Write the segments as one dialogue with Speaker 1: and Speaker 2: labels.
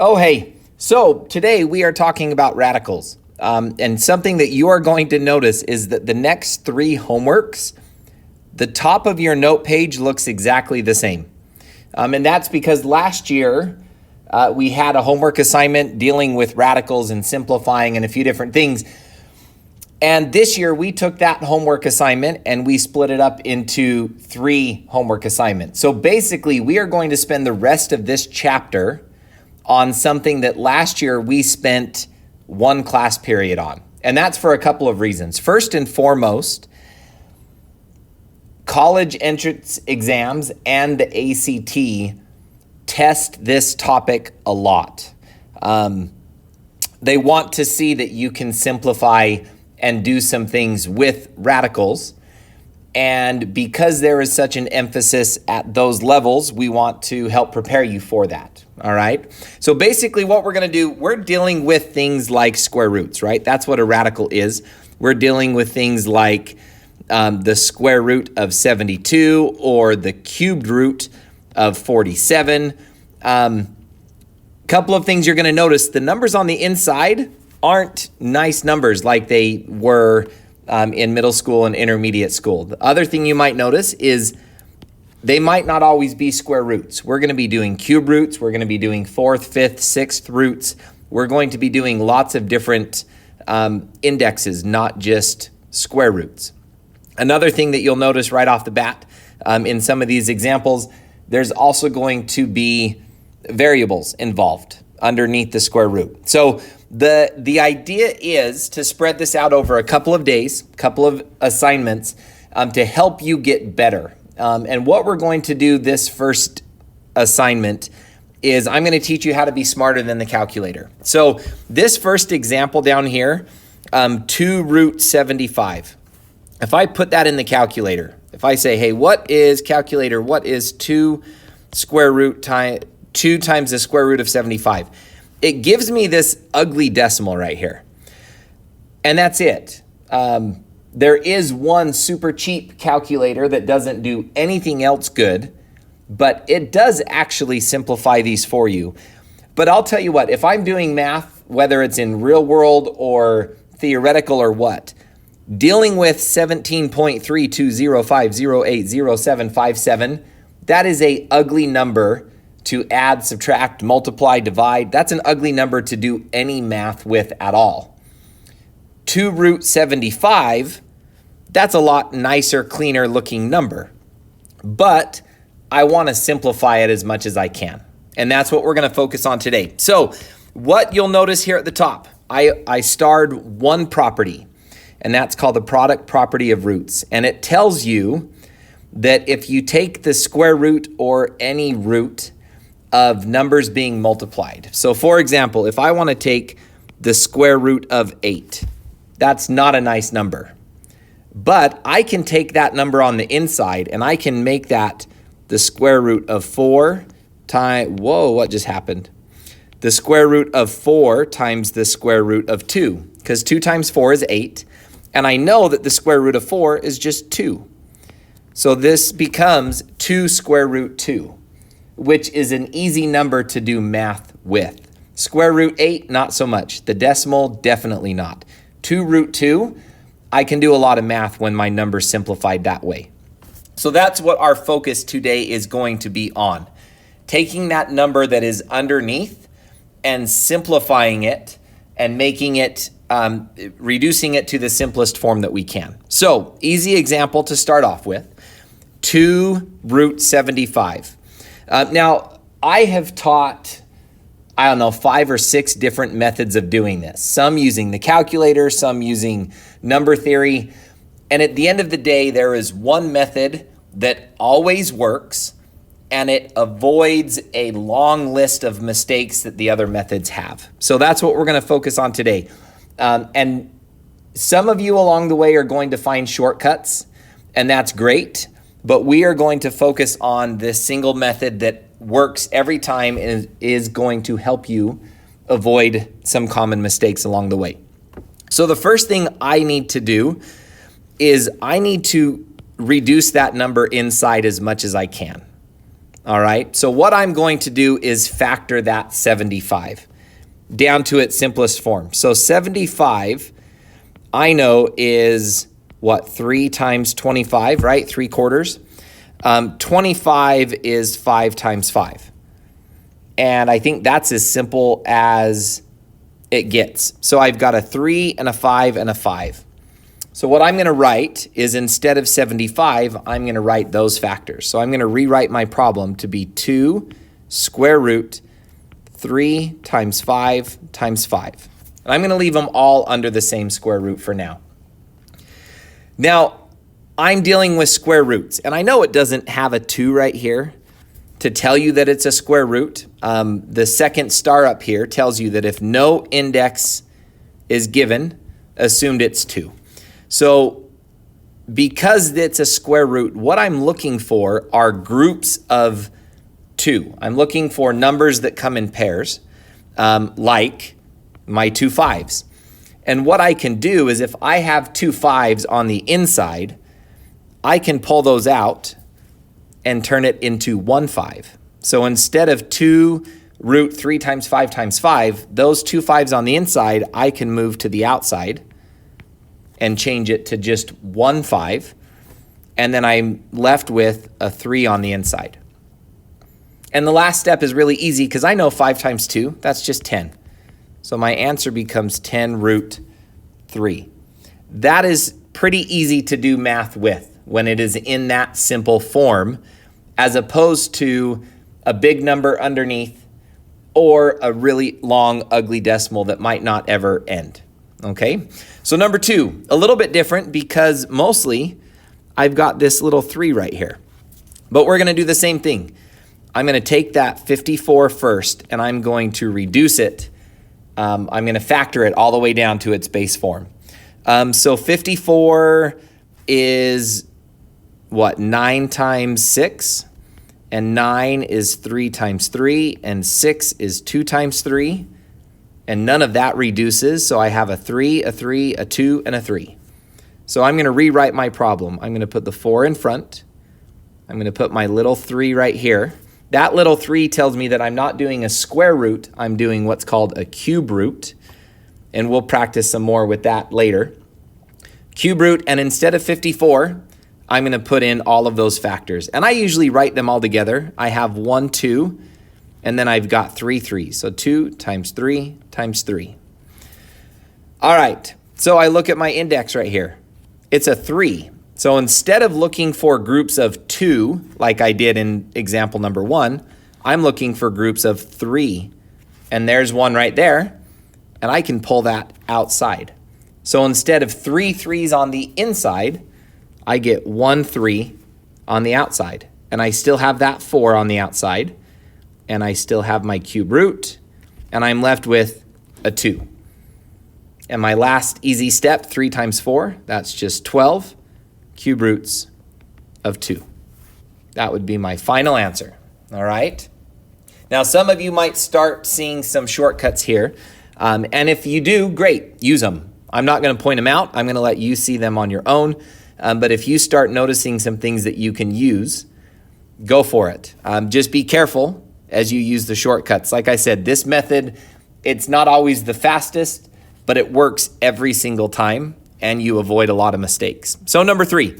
Speaker 1: Oh, hey. So today we are talking about radicals. And something that you are going to notice is that the next three homeworks, the top of your note page looks exactly the same. And that's because last year we had a homework assignment dealing with radicals and simplifying and a few different things. And this year we took that homework assignment and we split it up into three homework assignments. So basically we are going to spend the rest of this chapter on something that last year we spent one class period on. And that's for a couple of reasons. First and foremost, college entrance exams and the ACT test this topic a lot. They want to see that you can simplify and do some things with radicals. And because there is such an emphasis at those levels, we want to help prepare you for that. All right. So basically what we're going to do, we're dealing with things like square roots, right? That's what a radical is. We're dealing with things like the square root of 72 or the cubed root of 47. Couple of things you're going to notice. The numbers on the inside aren't nice numbers like they were in middle school and intermediate school. The other thing you might notice is they might not always be square roots. We're going to be doing cube roots. We're going to be doing fourth, fifth, sixth roots. We're going to be doing lots of different indexes, not just square roots. Another thing that you'll notice right off the bat in some of these examples, there's also going to be variables involved underneath the square root. So the idea is to spread this out over a couple of days, couple of assignments to help you get better. And what we're going to do this first assignment is I'm going to teach you how to be smarter than the calculator. So this first example down here, 2 root 75. If I put that in the calculator, if I say, hey, what is 2 square root 2 times the square root of 75? It gives me this ugly decimal right here. And that's it. There is one super cheap calculator that doesn't do anything else good, but it does actually simplify these for you. But I'll tell you what, if I'm doing math, whether it's in real world or theoretical or what, dealing with 17.3205080757, that is a ugly number to add, subtract, multiply, divide. That's an ugly number to do any math with at all. 2 root 75, that's a lot nicer, cleaner looking number. But I want to simplify it as much as I can. And that's what we're going to focus on today. So what you'll notice here at the top, I starred one property, and that's called the product property of roots. And it tells you that if you take the square root or any root of numbers being multiplied. So for example, if I want to take the square root of 8, that's not a nice number. But I can take that number on the inside and I can make that the square root of 4 times, whoa, what just happened? The square root of 4 times the square root of 2, because 2 times 4 is 8. And I know that the square root of 4 is just 2. So this becomes 2 square root 2, which is an easy number to do math with. Square root 8, not so much. The decimal, definitely not. 2 root 2, I can do a lot of math when my number's simplified that way. So that's what our focus today is going to be on. Taking that number that is underneath and simplifying it and making it, reducing it to the simplest form that we can. So easy example to start off with, 2 root 75. Now, I have taught, 5 or 6 different methods of doing this. Some using the calculator, some using number theory. And at the end of the day, there is one method that always works, and it avoids a long list of mistakes that the other methods have. So that's what we're going to focus on today. And some of you along the way are going to find shortcuts, and that's great. But we are going to focus on this single method that works every time and is going to help you avoid some common mistakes along the way. So the first thing I need to do is I need to reduce that number inside as much as I can. All right, so what I'm going to do is factor that 75 down to its simplest form. So 75, I know is what, 3 times 25, right? 3/4. 25 is 5 times 5. And I think that's as simple as it gets. So I've got a 3 and a 5 and a 5. So what I'm going to write is, instead of 75, I'm going to write those factors. So I'm going to rewrite my problem to be 2 square root 3 times 5 times 5. And I'm going to leave them all under the same square root for now. Now, I'm dealing with square roots, and I know it doesn't have a 2 right here to tell you that it's a square root. The second star up here tells you that if no index is given, assumed it's 2. So because it's a square root, what I'm looking for are groups of 2. I'm looking for numbers that come in pairs, like my 2 5s. And what I can do is, if I have 2 5s on the inside, I can pull those out and turn it into 1 5. So instead of 2 root 3 times 5 times 5, those 2 5s on the inside, I can move to the outside and change it to just 1 5. And then I'm left with a 3 on the inside. And the last step is really easy because I know 5 times 2, that's just 10. So my answer becomes 10 root 3. That is pretty easy to do math with when it is in that simple form, as opposed to a big number underneath or a really long, ugly decimal that might not ever end. Okay, so number 2, a little bit different because mostly I've got this little 3 right here. But we're going to do the same thing. I'm going to take that 54 first, and I'm going to reduce it. I'm going to factor it all the way down to its base form. So 54 is what, 9 times 6? And 9 is 3 times 3, and 6 is 2 times 3. And none of that reduces, so I have a 3, a 3, a 2, and a 3. So I'm going to rewrite my problem. I'm going to put the 4 in front. I'm going to put my little 3 right here. That little 3 tells me that I'm not doing a square root. I'm doing what's called a cube root. And we'll practice some more with that later. Cube root, and instead of 54, I'm going to put in all of those factors. And I usually write them all together. I have 1, 2, and then I've got 3 3s. So 2 times 3 times 3. All right, so I look at my index right here. It's a 3. So instead of looking for groups of 2, like I did in example number 1, I'm looking for groups of 3. And there's one right there, and I can pull that outside. So instead of 3 3s on the inside, I get 1 3 on the outside. And I still have that 4 on the outside. And I still have my cube root. And I'm left with a 2. And my last easy step, 3 times 4, that's just 12 cube roots of 2. That would be my final answer. All right? Now, some of you might start seeing some shortcuts here. And if you do, great, use them. I'm not going to point them out. I'm going to let you see them on your own. But if you start noticing some things that you can use, go for it. Just be careful as you use the shortcuts. Like I said, this method, it's not always the fastest, but it works every single time, and you avoid a lot of mistakes. So number 3,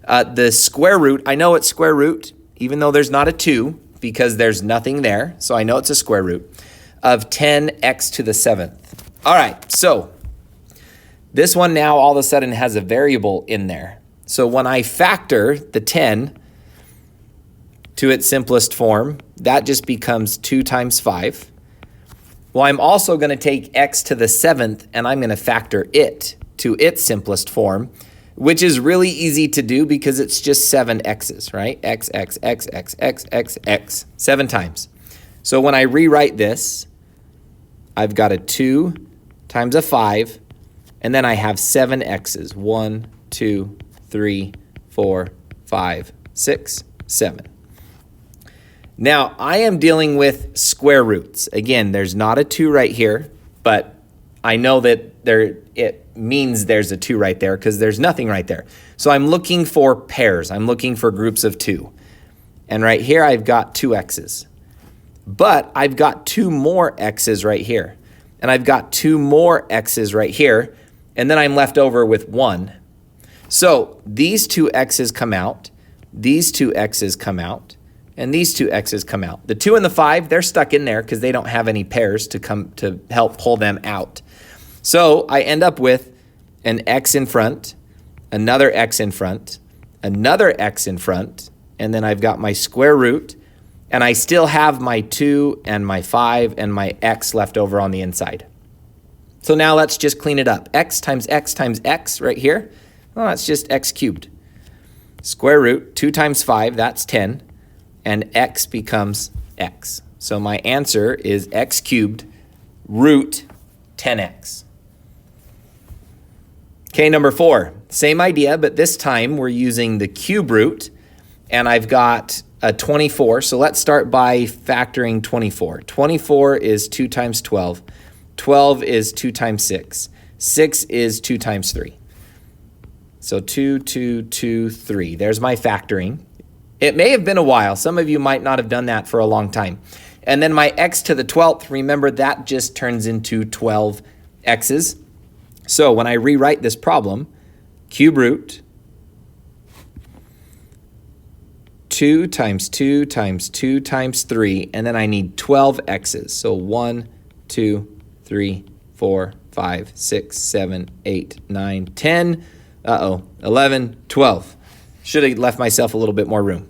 Speaker 1: the square root. I know it's square root, even though there's not a 2, because there's nothing there. So I know it's a square root of 10x to the 7th. All right, so this one now all of a sudden has a variable in there. So when I factor the 10 to its simplest form, that just becomes 2 times 5. Well, I'm also going to take x to the 7th, and I'm going to factor it to its simplest form, which is really easy to do because it's just 7 x's, right? X, x, x, x, x, x, x, 7 times. So when I rewrite this, I've got a 2 times a 5, and then I have 7 x's. 1, 2, 3, 4, 5, 6, 7. Now, I am dealing with square roots. Again, there's not a 2 right here, but I know that it means there's a 2 right there because there's nothing right there. So I'm looking for pairs. I'm looking for groups of 2. And right here, I've got 2 x's. But I've got 2 more x's right here. And I've got 2 more x's right here. And then I'm left over with 1. So these 2 x's come out. These 2 x's come out. And these 2 x's come out. The 2 and the 5, they're stuck in there because they don't have any pairs to help pull them out. So I end up with an x in front, another x in front, another x in front, and then I've got my square root, and I still have my 2 and my 5 and my x left over on the inside. So now let's just clean it up. X times x right here, well, that's just x cubed. Square root, 2 times 5, that's 10. And x becomes x. So my answer is x cubed root 10x. Okay, number 4, same idea, but this time we're using the cube root, and I've got a 24. So let's start by factoring 24. 24 is 2 times 12. 12 is 2 times 6. 6 is 2 times 3. So 2, 2, 2, 3. There's my factoring. It may have been a while. Some of you might not have done that for a long time. And then my x to the 12th, remember that just turns into 12 x's. So when I rewrite this problem, cube root 2 times 2 times 2 times 3, and then I need 12 x's. So 1, 2, 3, 4, 5, 6, 7, 8, 9, 10, 11, 12. Should have left myself a little bit more room.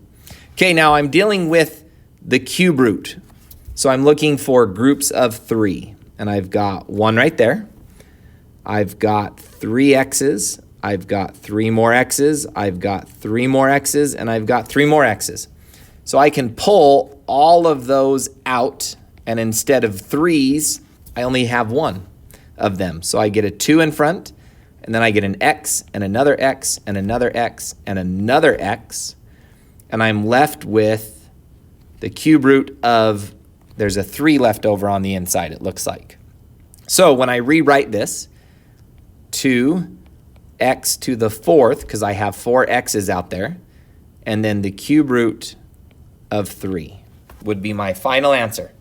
Speaker 1: Okay, now I'm dealing with the cube root. So I'm looking for groups of 3. And I've got 1 right there. I've got 3 x's. I've got 3 more x's. I've got 3 more x's. And I've got 3 more x's. So I can pull all of those out. And instead of 3's, I only have 1 of them. So I get a 2 in front. And then I get an x and another x and another x and another x. And I'm left with the cube root of, there's a 3 left over on the inside, it looks like. So when I rewrite this, 2x to the 4th, because I have 4 x's out there, and then the cube root of 3 would be my final answer.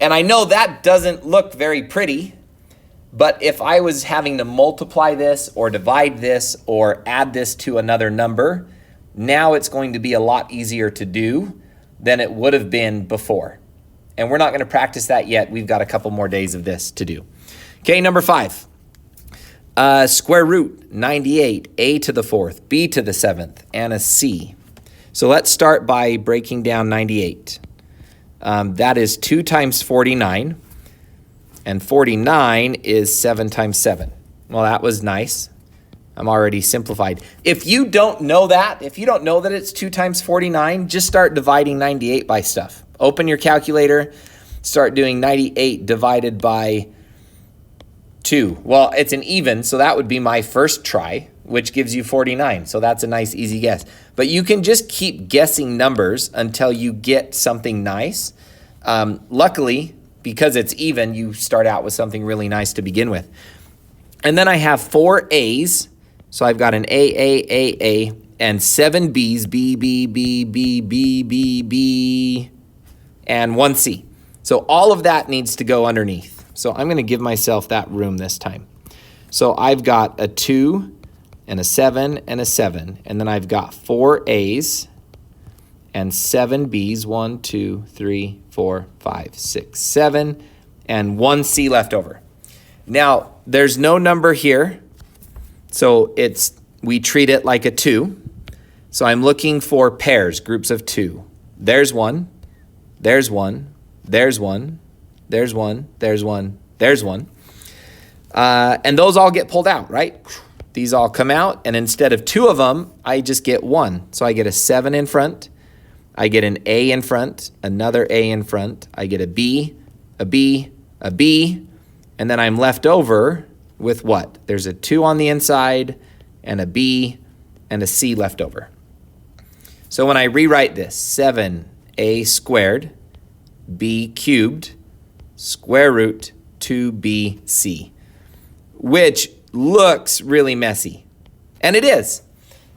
Speaker 1: And I know that doesn't look very pretty, but if I was having to multiply this or divide this or add this to another number, now it's going to be a lot easier to do than it would have been before. And we're not going to practice that yet. We've got a couple more days of this to do. Okay, number 5. Square root 98, a to the 4th, b to the 7th, and a c. So let's start by breaking down 98. That is 2 times 49. And 49 is 7 times 7. Well, that was nice. I'm already simplified. If you don't know that, if you don't know that it's 2 times 49, just start dividing 98 by stuff. Open your calculator, start doing 98 divided by 2. Well, it's an even, so that would be my first try, which gives you 49. So that's a nice, easy guess. But you can just keep guessing numbers until you get something nice. Luckily, because it's even, you start out with something really nice to begin with. And then I have 4 A's. So I've got an A, and 7 B's, B, B, B, B, B, B, B, and 1 C. So all of that needs to go underneath. So I'm going to give myself that room this time. So I've got a 2 and a 7 and a 7. And then I've got 4 A's and 7 B's, 1, 2, 3, 4, 5, 6, 7, and 1 C left over. Now, there's no number here, so we treat it like a 2. So I'm looking for pairs, groups of 2. There's 1, there's 1, there's 1, there's 1, there's 1, there's 1. And those all get pulled out, right? These all come out, and instead of 2 of them, I just get 1. So I get a 7 in front. I get an A in front, another A in front. I get a B, a B, a B, and then I'm left over with what? There's a 2 on the inside, and a B, and a C left over. So when I rewrite this, 7A squared, B cubed, square root 2BC, which looks really messy. And it is.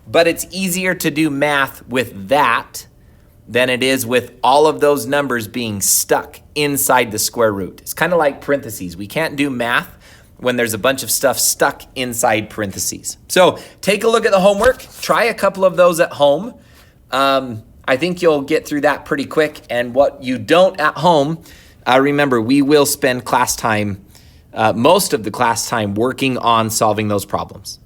Speaker 1: But it's easier to do math with that than it is with all of those numbers being stuck inside the square root. It's kind of like parentheses. We can't do math when there's a bunch of stuff stuck inside parentheses. So take a look at the homework. Try a couple of those at home. I think you'll get through that pretty quick. And what you don't at home, remember, we will spend class time, most of the class time, working on solving those problems.